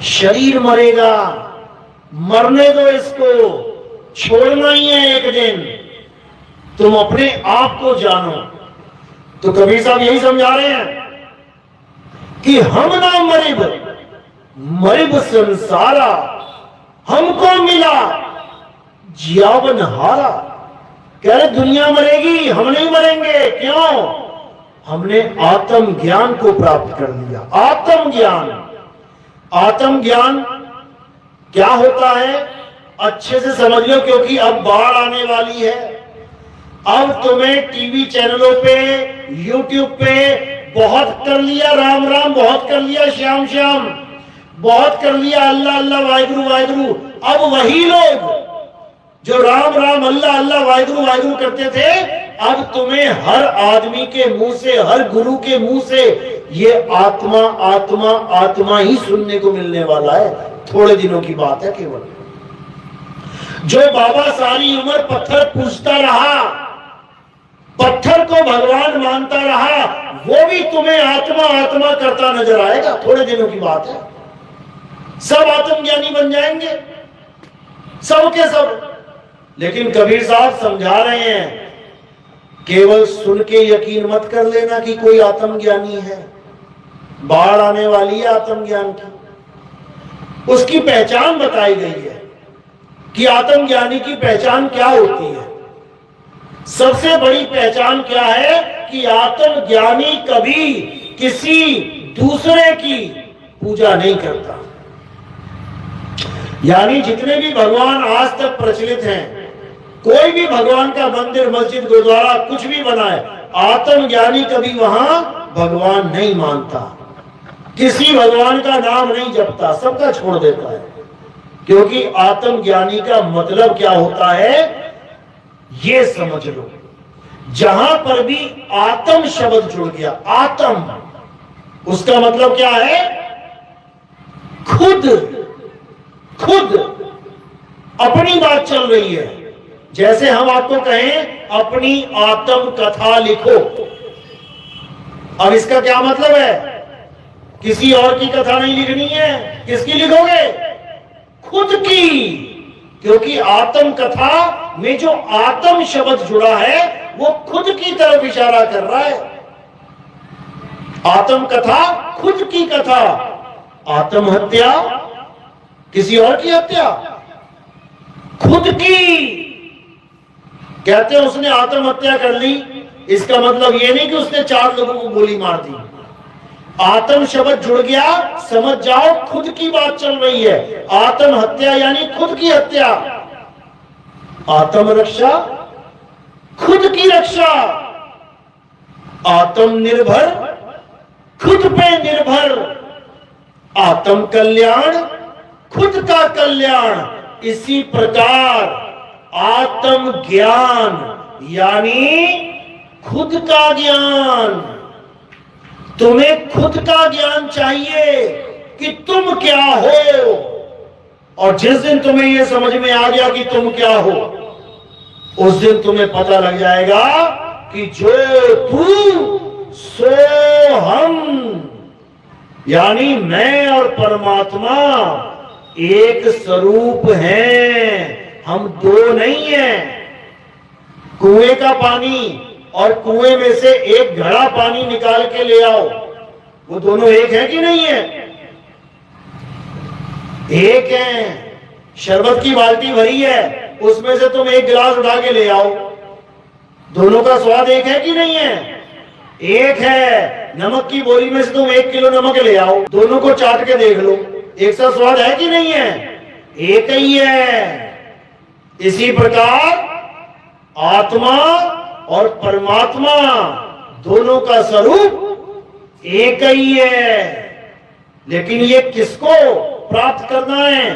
शरीर मरेगा। मरने दो इसको, छोड़ना ही है एक दिन। तुम अपने आप को जानो। तो कबीर साहब यही समझा रहे हैं कि हम ना मरिब, मरिब संसारा, हमको मिला जियावन हारा। कह रहे दुनिया मरेगी, हम नहीं मरेंगे। क्यों? हमने आत्म ज्ञान को प्राप्त कर लिया। आत्म ज्ञान, आत्म ज्ञान क्या होता है अच्छे से समझ लो, क्योंकि अब बाढ़ आने वाली है। अब तुम्हें टीवी चैनलों पे, यूट्यूब पे बहुत कर लिया राम राम, बहुत कर लिया श्याम श्याम, बहुत कर लिया अल्लाह अल्लाह वाहिगुरु वाहिगुरु। अब वही लोग जो राम राम अल्लाह अल्लाह वाहिगुरु वाहिगुरु करते थे, अब तुम्हें हर आदमी के मुंह से, हर गुरु के मुंह से ये आत्मा आत्मा आत्मा ही सुनने को मिलने वाला है। थोड़े दिनों की बात है केवल। जो बाबा सारी उम्र पत्थर पूजता रहा, पत्थर को भगवान मानता रहा, वो भी तुम्हें आत्मा आत्मा करता नजर आएगा। थोड़े दिनों की बात है। सब आत्मज्ञानी बन जाएंगे, सब के सब। लेकिन कबीर साहब समझा रहे हैं केवल सुन के यकीन मत कर लेना कि कोई आत्मज्ञानी है। बाढ़ आने वाली है आत्मज्ञान की। उसकी पहचान बताई गई है कि आत्मज्ञानी की पहचान क्या होती है। सबसे बड़ी पहचान क्या है कि आत्मज्ञानी कभी किसी दूसरे की पूजा नहीं करता। यानी जितने भी भगवान आज तक प्रचलित हैं, कोई भी भगवान का मंदिर, मस्जिद, गुरुद्वारा कुछ भी बनाए, आत्मज्ञानी कभी वहां भगवान नहीं मानता, किसी भगवान का नाम नहीं जपता, सबका छोड़ देता है। क्योंकि आत्मज्ञानी का मतलब क्या होता है ये समझ लो। जहां पर भी आत्म शब्द जुड़ गया, आत्म, उसका मतलब क्या है? खुद, खुद अपनी बात चल रही है। जैसे हम आपको कहें अपनी आत्म कथा लिखो, अब इसका क्या मतलब है? किसी और की कथा नहीं लिखनी है, किसकी लिखोगे? खुद की। क्योंकि आत्म कथा में जो आत्म शब्द जुड़ा है वो खुद की तरफ इशारा कर रहा है। आत्म कथा खुद की कथा, आत्महत्या किसी और की हत्या, खुद की। कहते हैं उसने आत्महत्या कर ली, इसका मतलब यह नहीं कि उसने 4 लोगों को गोली मार दी। आत्म शब्द जुड़ गया, समझ जाओ खुद की बात चल रही है। आत्महत्या यानी खुद की हत्या, आत्म रक्षा खुद की रक्षा, आत्मनिर्भर खुद पे निर्भर, आत्म कल्याण खुद का कल्याण। इसी प्रकार आत्म ज्ञान यानी खुद का ज्ञान। तुम्हें खुद का ज्ञान चाहिए कि तुम क्या हो, और जिस दिन तुम्हें यह समझ में आ गया कि तुम क्या हो, उस दिन तुम्हें पता लग जाएगा कि जो तू सो हम, यानी मैं और परमात्मा एक स्वरूप हैं, हम दो नहीं हैं। कुएं का पानी और कुएं में से एक घड़ा पानी निकाल के ले आओ, वो दोनों एक है कि नहीं है? एक है। शरबत की बाल्टी भरी है, उसमें से तुम एक गिलास उठा के ले आओ, दोनों का स्वाद एक है कि नहीं है? एक है। नमक की बोरी में से तुम 1 किलो नमक ले आओ, दोनों को चाट के देख लो, एक सा स्वाद है कि नहीं है? एक ही है। इसी प्रकार आत्मा और परमात्मा दोनों का स्वरूप एक ही है। लेकिन ये किसको प्राप्त करना है?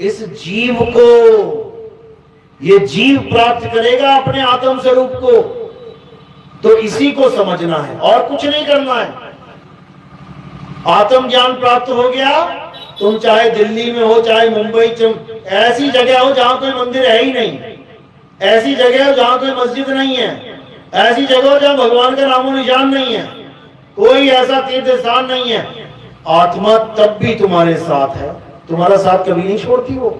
इस जीव को। ये जीव प्राप्त करेगा अपने आत्म स्वरूप को, तो इसी को समझना है और कुछ नहीं करना है। आत्म ज्ञान प्राप्त हो गया, तुम चाहे दिल्ली में हो, चाहे मुंबई, ऐसी जगह हो जहां कोई मंदिर है ही नहीं, ऐसी जगह हो जहां कोई मस्जिद नहीं है, ऐसी जगह हो जहां भगवान का नामो निशान नहीं है, कोई ऐसा तीर्थ स्थान नहीं है, आत्मा तब भी तुम्हारे साथ है, तुम्हारा साथ कभी नहीं छोड़ती वो।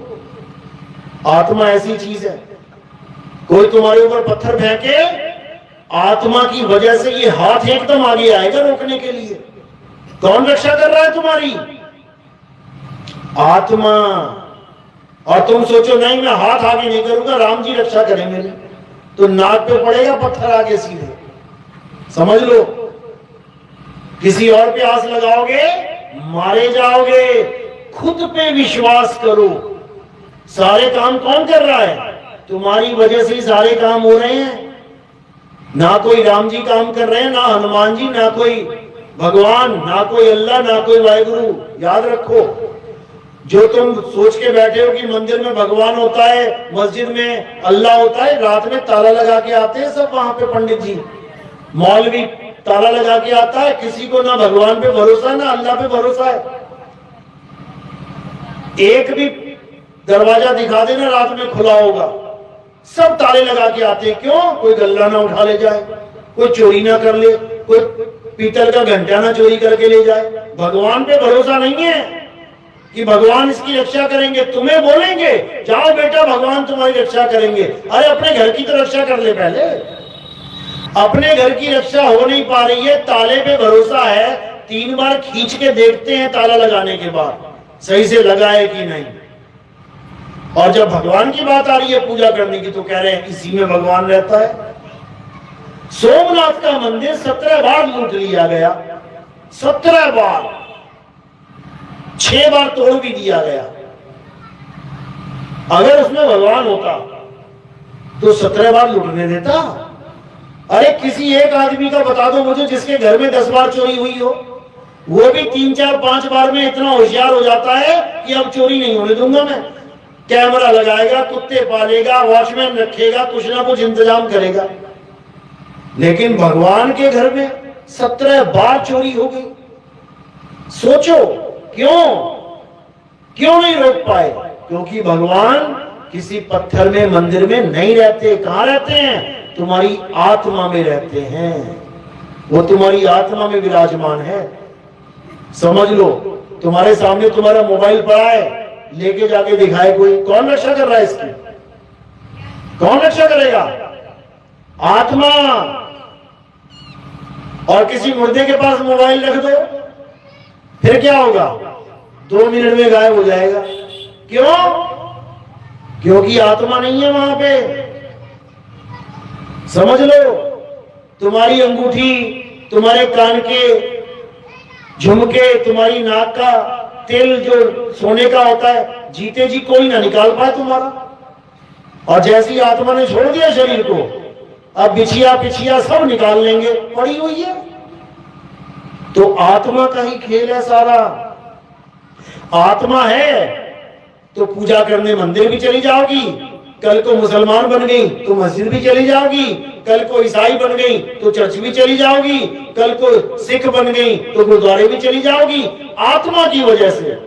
आत्मा ऐसी चीज है, कोई तुम्हारे ऊपर पत्थर फेंके, आत्मा की वजह से ये हाथ एकदम आगे आएगा रोकने के लिए। कौन रक्षा कर रहा है तुम्हारी? आत्मा। और तुम सोचो नहीं मैं हाथ आगे नहीं करूंगा, राम जी रक्षा करें मेरी, तो नाक पे पड़ेगा पत्थर आगे सीधे, समझ लो। किसी और पे आस लगाओगे मारे जाओगे। खुद पे विश्वास करो। सारे काम कौन कर रहा है? तुम्हारी वजह से ही सारे काम हो रहे हैं। ना कोई राम जी काम कर रहे हैं, ना हनुमान जी, ना कोई भगवान, ना कोई अल्लाह, ना कोई वाहिगुरु। याद रखो, जो तुम सोच के बैठे हो कि मंदिर में भगवान होता है, मस्जिद में अल्लाह होता है, रात में ताला लगा के आते हैं सब वहां पे पंडित जी, मौलवी ताला लगा के आता है। किसी को ना भगवान पे भरोसा है ना अल्लाह पे भरोसा है। एक भी दरवाजा दिखा देना रात में खुला होगा, सब ताले लगा के आते हैं। क्यों? कोई गल्ला ना उठा ले जाए, कोई चोरी ना कर ले, कोई पीतल का घंटा ना चोरी करके ले जाए। भगवान पे भरोसा नहीं है कि भगवान इसकी रक्षा करेंगे। तुम्हें बोलेंगे जाओ बेटा भगवान तुम्हारी रक्षा करेंगे। अरे अपने घर की तो रक्षा कर ले पहले। अपने घर की रक्षा हो नहीं पा रही है, ताले पे भरोसा है, 3 बार खींच के देखते हैं ताला लगाने के बाद सही से लगा है कि नहीं। और जब भगवान की बात आ रही है पूजा करने की तो कह रहे हैं इसी में भगवान रहता है। सोमनाथ का मंदिर 17 बार लूट लिया गया, 17 बार। 6 बार तोड़ भी दिया गया। अगर उसमें भगवान होता तो 17 बार लुटने देता। अरे किसी एक आदमी का बता दो मुझे जिसके घर में 10 बार चोरी हुई हो, वो भी 3, 4, 5 बार में इतना होशियार हो जाता है कि अब चोरी नहीं होने दूंगा मैं। कैमरा लगाएगा, कुत्ते पालेगा, वॉचमैन रखेगा, कुछ ना कुछ इंतजाम करेगा। लेकिन भगवान के घर में 17 बार चोरी हो गई। सोचो क्यों नहीं रोक पाए? क्योंकि भगवान किसी पत्थर में, मंदिर में नहीं रहते। कहां रहते हैं? तुम्हारी आत्मा में रहते हैं। वो तुम्हारी आत्मा में विराजमान है। समझ लो, तुम्हारे सामने तुम्हारा मोबाइल पड़ा है, लेके जाके दिखाए कोई, कौन रक्षा कर रहा है इसकी? कौन रक्षा करेगा? आत्मा। और किसी मुर्दे के पास मोबाइल रख दो, फिर क्या होगा? 2 मिनट में गायब हो जाएगा। क्यों? क्योंकि आत्मा नहीं है वहां पे। समझ लो, तुम्हारी अंगूठी, तुम्हारे कान के झुमके, तुम्हारी नाक का तेल जो सोने का होता है, जीते जी कोई ना निकाल पाए तुम्हारा। और जैसी आत्मा ने छोड़ दिया शरीर को, अब बिछिया पिछिया सब निकाल लेंगे, पड़ी हुई है। तो आत्मा का ही खेल है सारा। आत्मा है तो पूजा करने मंदिर भी चली जाओगी, कल को मुसलमान बन गई तो मस्जिद भी चली जाओगी, कल को ईसाई बन गई तो चर्च भी चली जाओगी, कल को सिख बन गई तो गुरुद्वारे भी चली जाओगी, आत्मा की वजह से।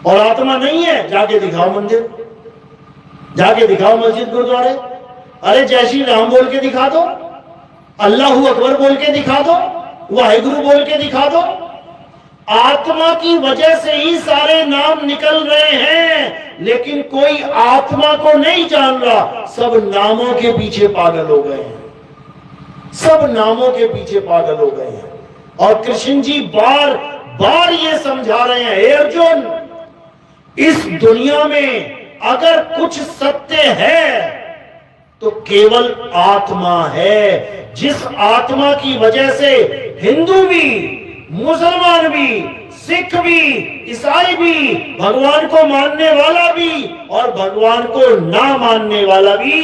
और आत्मा नहीं है, जाके दिखाओ मंदिर, जाके दिखाओ मस्जिद, गुरुद्वारे। अरे जय श्री राम बोल के दिखा दो, अल्लाहू अकबर बोल के दिखा दो, वाहिगुरु बोल के दिखा दो। आत्मा की वजह से ही सारे नाम निकल रहे हैं, लेकिन कोई आत्मा को नहीं जान रहा। सब नामों के पीछे पागल हो गए हैं, सब नामों के पीछे पागल हो गए हैं। और कृष्ण जी बार बार ये समझा रहे हैं, हे अर्जुन, इस दुनिया में अगर कुछ सत्य है तो केवल आत्मा है। जिस आत्मा की वजह से हिंदू भी, मुसलमान भी, सिख भी, ईसाई भी, भगवान को मानने वाला भी और भगवान को ना मानने वाला भी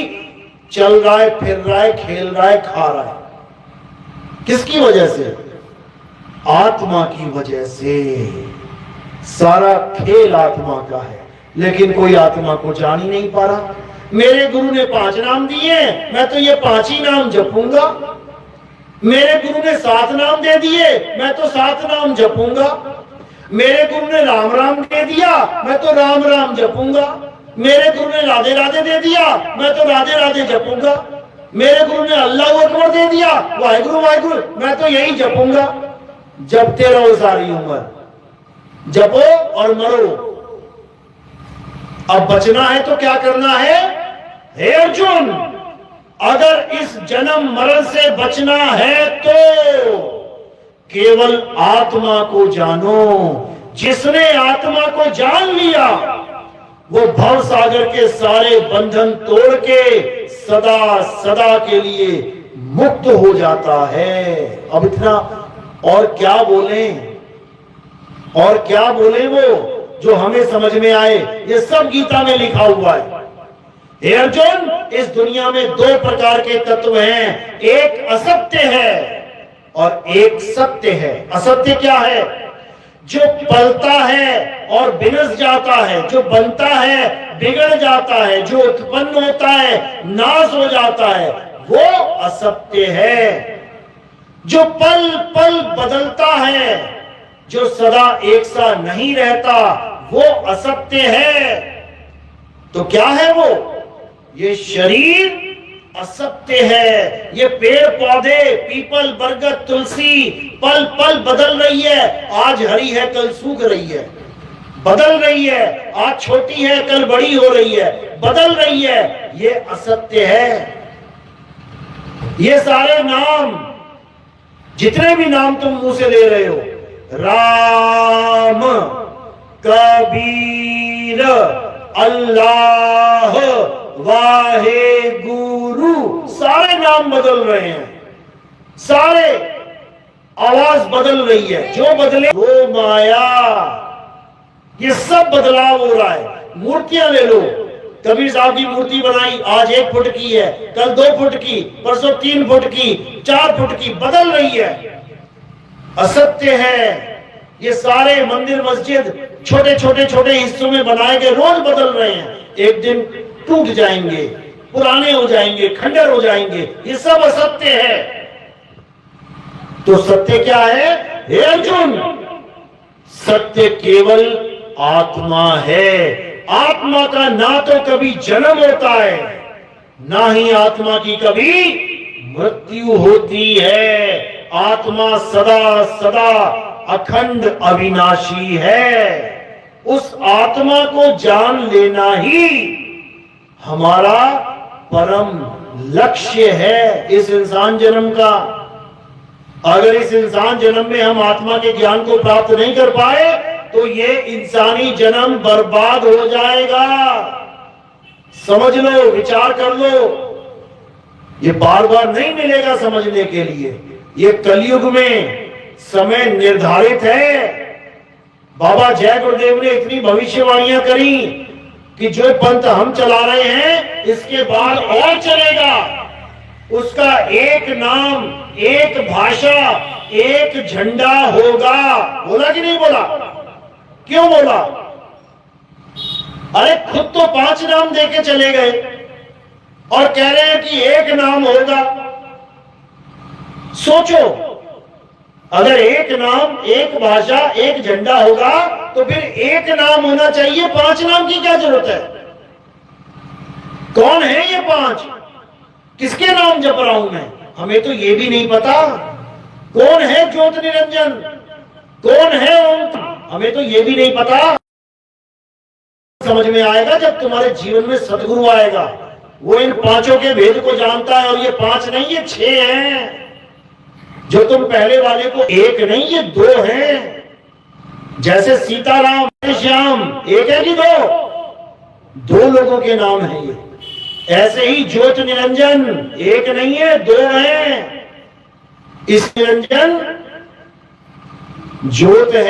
चल रहा है, फिर रहा है, खेल रहा है, खा रहा है। किसकी वजह से? आत्मा की वजह से। सारा खेल आत्मा का है, लेकिन कोई आत्मा को जान ही नहीं पा रहा। मेरे गुरु ने 5 नाम दिए, मैं तो ये 5 ही नाम जपूंगा। मेरे गुरु ने 7 नाम दे दिए, मैं तो 7 नाम जपूंगा। मेरे गुरु ने राम राम दे दिया, मैं तो राम राम जपूंगा। मेरे गुरु ने राधे राधे दे दिया, मैं तो राधे राधे जपूंगा। मेरे गुरु ने अल्लाहू अकबर दे दिया, वाहिगुरु वाहिगुरु, मैं तो यही जपूंगा। जपते रहो सारी उम्र, जपो और मरो। अब बचना है तो क्या करना है? हे अर्जुन, अगर इस जन्म मरण से बचना है तो केवल आत्मा को जानो। जिसने आत्मा को जान लिया वो भव सागर के सारे बंधन तोड़ के सदा सदा के लिए मुक्त हो जाता है। अब इतना और क्या बोलें, और क्या बोले वो जो हमें समझ में आए? ये सब गीता में लिखा हुआ है। हे अर्जुन, इस दुनिया में 2 प्रकार के तत्व हैं, एक असत्य है और एक सत्य है। असत्य क्या है? जो पलता है और बिनस जाता है, जो बनता है बिगड़ जाता है, जो उत्पन्न होता है नाश हो जाता है, वो असत्य है। जो पल पल बदलता है, जो सदा एक सा नहीं रहता, वो असत्य है। तो क्या है वो? ये शरीर असत्य है। ये पेड़ पौधे, पीपल, बरगद, तुलसी पल पल बदल रही है। आज हरी है, कल सूख रही है, बदल रही है। आज छोटी है, कल बड़ी हो रही है, बदल रही है। ये असत्य है। ये सारे नाम, जितने भी नाम तुम मुंह से ले रहे हो, राम, कबीर, अल्लाह, वाहे गुरु, सारे नाम बदल रहे हैं, सारे आवाज बदल रही है। जो बदले वो माया, ये सब बदलाव हो रहा है। मूर्तियां ले लो, कबीर साहब की मूर्ति बनाई, आज 1 फुट की है, कल 2 फुट की, परसों 3 फुट की, 4 फुट की, बदल रही है। असत्य है। ये सारे मंदिर मस्जिद छोटे छोटे छोटे हिस्सों में बनाए गए, रोज बदल रहे हैं। एक दिन टूट जाएंगे, पुराने हो जाएंगे, खंडर हो जाएंगे। ये सब असत्य है। तो सत्य क्या है? हे अर्जुन, सत्य केवल आत्मा है। आत्मा का ना तो कभी जन्म होता है, ना ही आत्मा की कभी मृत्यु होती है। आत्मा सदा सदा अखंड अविनाशी है। उस आत्मा को जान लेना ही हमारा परम लक्ष्य है इस इंसान जन्म का। अगर इस इंसान जन्म में हम आत्मा के ज्ञान को प्राप्त नहीं कर पाए तो ये इंसानी जन्म बर्बाद हो जाएगा। समझ लो, विचार कर लो, ये बार बार नहीं मिलेगा समझने के लिए। ये कलयुग में समय निर्धारित है। बाबा जय गुरुदेव ने इतनी भविष्यवाणियां करी कि जो पंथ हम चला रहे हैं इसके बाद और चलेगा। उसका एक नाम, एक भाषा, एक झंडा होगा। बोला कि नहीं बोला? क्यों बोला? अरे खुद तो 5 नाम देके चले गए और कह रहे हैं कि एक नाम होगा। सोचो, अगर एक नाम, एक भाषा, एक झंडा होगा तो फिर एक नाम होना चाहिए, 5 नाम की क्या जरूरत है? कौन है ये 5? किसके नाम जप रहा हूं मैं? हमें तो ये भी नहीं पता। कौन है ज्योत निरंजन? कौन है ओम? हमें तो ये भी नहीं पता। समझ में आएगा जब तुम्हारे जीवन में सदगुरु आएगा। वो इन 5 के भेद को जानता है। और ये 5 नहीं, ये 6 हैं। जो तुम पहले वाले को एक नहीं, ये 2 हैं। जैसे सीताराम, श्याम, एक है कि 2 लोगों के नाम है ये। ऐसे ही ज्योत निरंजन एक नहीं है, 2 हैं। इस निरंजन ज्योत है।